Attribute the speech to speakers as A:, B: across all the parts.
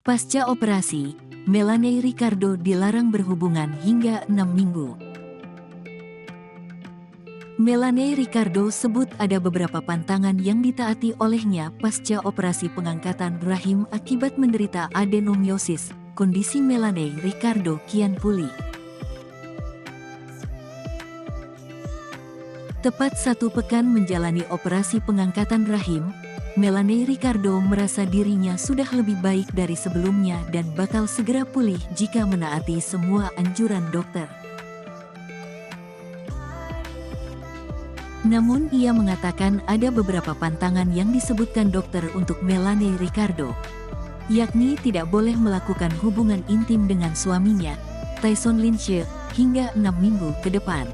A: Pasca operasi, Melanie Ricardo dilarang berhubungan hingga 6 minggu. Melanie Ricardo sebut ada beberapa pantangan yang ditaati olehnya pasca operasi pengangkatan rahim akibat menderita adenomiosis. Kondisi Melanie Ricardo kian pulih. Tepat 1 pekan menjalani operasi pengangkatan rahim, Melanie Ricardo merasa dirinya sudah lebih baik dari sebelumnya dan bakal segera pulih jika menaati semua anjuran dokter. Namun ia mengatakan ada beberapa pantangan yang disebutkan dokter untuk Melanie Ricardo, yakni tidak boleh melakukan hubungan intim dengan suaminya, Tyson Lynch, hingga 6 minggu ke depan.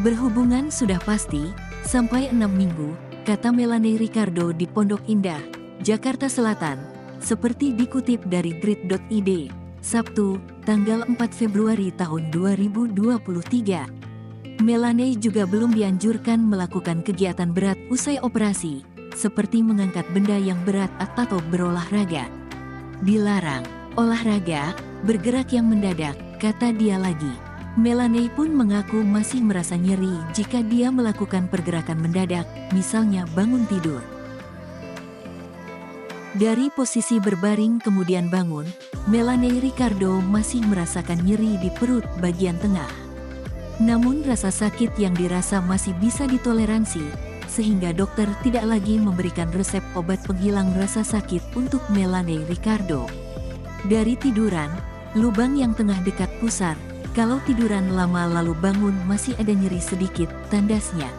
A: Berhubungan sudah pasti, sampai 6 minggu, kata Melanie Ricardo di Pondok Indah, Jakarta Selatan, seperti dikutip dari grid.id, Sabtu, tanggal 4 Februari tahun 2023. Melanie juga belum dianjurkan melakukan kegiatan berat usai operasi, seperti mengangkat benda yang berat atau berolahraga. Dilarang olahraga, bergerak yang mendadak, kata dia lagi. Melanie pun mengaku masih merasa nyeri jika dia melakukan pergerakan mendadak, misalnya bangun tidur. Dari posisi berbaring kemudian bangun, Melanie Ricardo masih merasakan nyeri di perut bagian tengah. Namun rasa sakit yang dirasa masih bisa ditoleransi, sehingga dokter tidak lagi memberikan resep obat penghilang rasa sakit untuk Melanie Ricardo. Dari tiduran, lubang yang tengah dekat pusar, kalau tiduran lama lalu bangun masih ada nyeri sedikit, tandasnya.